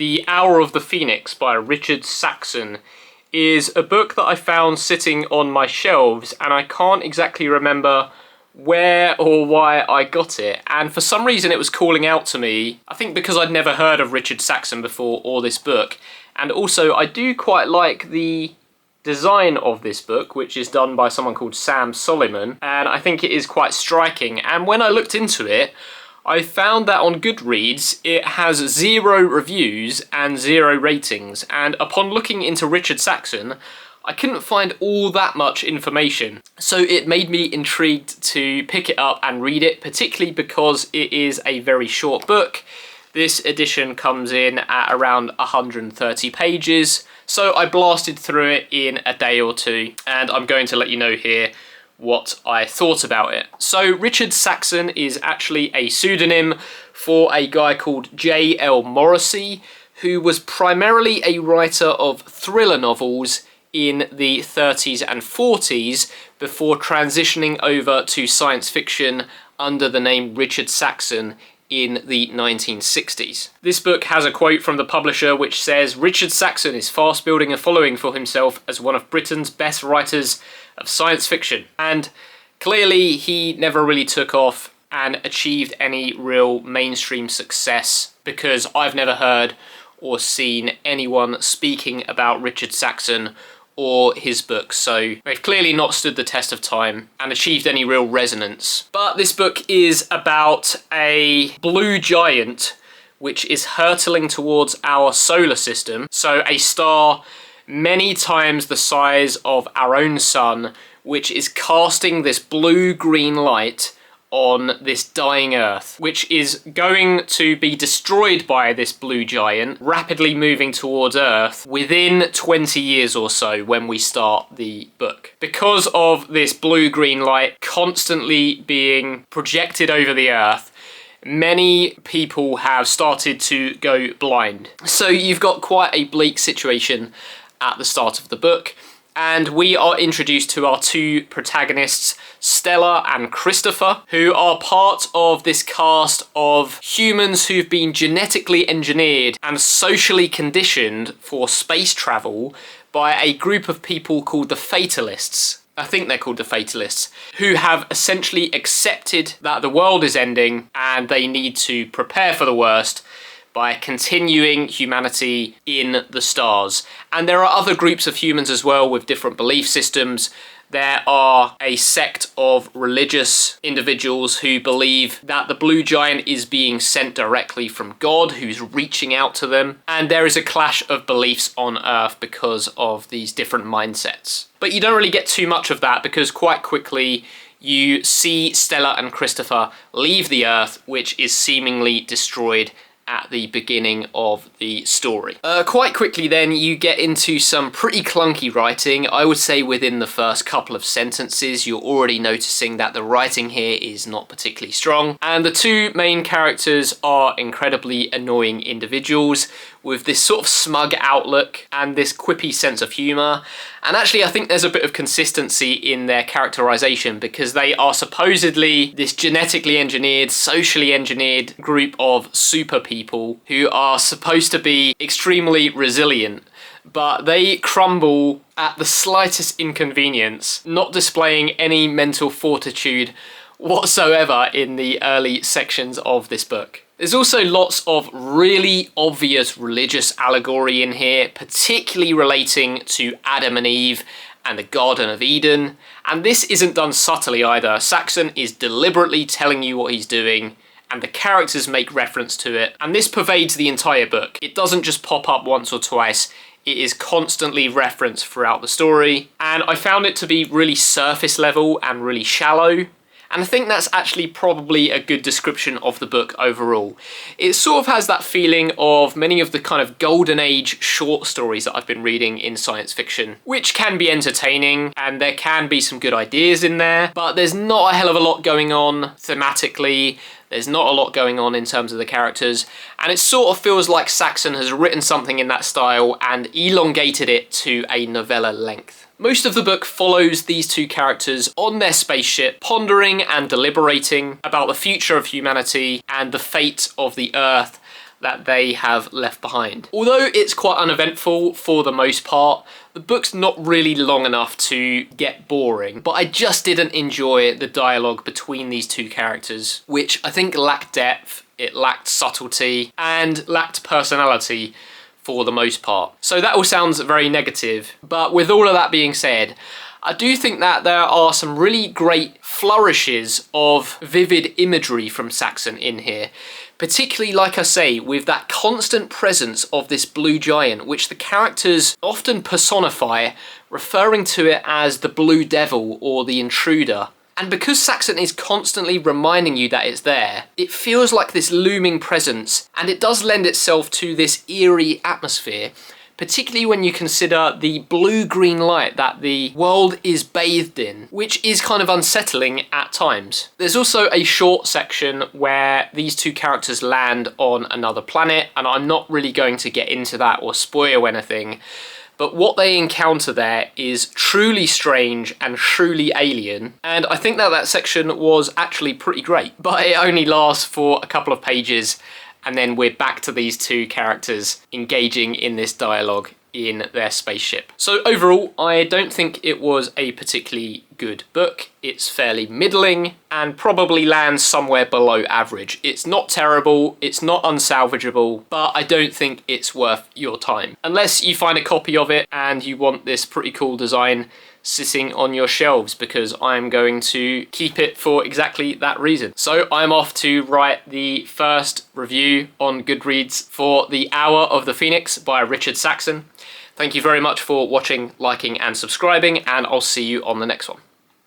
The Hour of the Phoenix by Richard Saxon is a book that I found sitting on my shelves, and I can't exactly remember where or why I got it, and for some reason it was calling out to me. I think because I'd never heard of Richard Saxon before or this book, and also I do quite like the design of this book, which is done by someone called Sam Suliman, and I think it is quite striking. And when I looked into it, I found that on Goodreads it has 0 reviews and 0 ratings, and upon looking into Richard Saxon, I couldn't find all that much information. So it made me intrigued to pick it up and read it, particularly because it is a very short book. This edition comes in at around 130 pages, so I blasted through it in a day or two, and I'm going to let you know here what I thought about it. So Richard Saxon is actually a pseudonym for a guy called J.L. Morrissey, who was primarily a writer of thriller novels in the 30s and 40s before transitioning over to science fiction under the name Richard Saxon in the 1960s. This book has a quote from the publisher which says, "Richard Saxon is fast building a following for himself as one of Britain's best writers of science fiction." And clearly he never really took off and achieved any real mainstream success, because I've never heard or seen anyone speaking about Richard Saxon or his books, so they've clearly not stood the test of time and achieved any real resonance. But this book is about a blue giant which is hurtling towards our solar system, so a star many times the size of our own sun, which is casting this blue-green light on this dying Earth, which is going to be destroyed by this blue giant, rapidly moving towards Earth within 20 years or so when we start the book. Because of this blue-green light constantly being projected over the Earth, many people have started to go blind. So you've got quite a bleak situation at the start of the book, and we are introduced to our 2 protagonists, Stella and Christopher, who are part of this cast of humans who've been genetically engineered and socially conditioned for space travel by a group of people called the Fatalists. I think they're called the Fatalists, who have essentially accepted that the world is ending and they need to prepare for the worst by continuing humanity in the stars. And there are other groups of humans as well with different belief systems. There are a sect of religious individuals who believe that the blue giant is being sent directly from God, who's reaching out to them. And there is a clash of beliefs on Earth because of these different mindsets. But you don't really get too much of that, because quite quickly you see Stella and Christopher leave the Earth, which is seemingly destroyed at the beginning of the story. Quite quickly then you get into some pretty clunky writing. I would say within the first couple of sentences you're already noticing that the writing here is not particularly strong, and the 2 main characters are incredibly annoying individuals with this sort of smug outlook and this quippy sense of humour. And actually I think there's a bit of consistency in their characterisation, because they are supposedly this genetically engineered, socially engineered group of super people who are supposed to be extremely resilient, but they crumble at the slightest inconvenience, not displaying any mental fortitude whatsoever in the early sections of this book. There's also lots of really obvious religious allegory in here, particularly relating to Adam and Eve and the Garden of Eden. And this isn't done subtly either. Saxon is deliberately telling you what he's doing, and the characters make reference to it. And this pervades the entire book. It doesn't just pop up once or twice. It is constantly referenced throughout the story. And I found it to be really surface level and really shallow. And I think that's actually probably a good description of the book overall. It sort of has that feeling of many of the kind of golden age short stories that I've been reading in science fiction, which can be entertaining and there can be some good ideas in there, but there's not a hell of a lot going on thematically. There's not a lot going on in terms of the characters, and it sort of feels like Saxon has written something in that style and elongated it to a novella length. Most of the book follows these 2 characters on their spaceship, pondering and deliberating about the future of humanity and the fate of the Earth that they have left behind. Although it's quite uneventful for the most part, the book's not really long enough to get boring, but I just didn't enjoy the dialogue between these two characters, which I think lacked depth, it lacked subtlety, and lacked personality for the most part. So that all sounds very negative, but with all of that being said, I do think that there are some really great flourishes of vivid imagery from Saxon in here. Particularly, like I say, with that constant presence of this blue giant, which the characters often personify, referring to it as the Blue Devil or the Intruder. And because Saxon is constantly reminding you that it's there, it feels like this looming presence, and it does lend itself to this eerie atmosphere, particularly when you consider the blue-green light that the world is bathed in, which is kind of unsettling at times. There's also a short section where these two characters land on another planet, and I'm not really going to get into that or spoil anything, but what they encounter there is truly strange and truly alien, and I think that that section was actually pretty great, but it only lasts for a couple of pages, and then we're back to these two characters engaging in this dialogue in their spaceship. So overall, I don't think it was a particularly good book. It's fairly middling and probably lands somewhere below average. It's not terrible, it's not unsalvageable, but I don't think it's worth your time. Unless you find a copy of it and you want this pretty cool design sitting on your shelves, because I'm going to keep it for exactly that reason. So I'm off to write the first review on Goodreads for The Hour of the Phoenix by Richard Saxon. Thank you very much for watching, liking and subscribing, and I'll see you on the next one.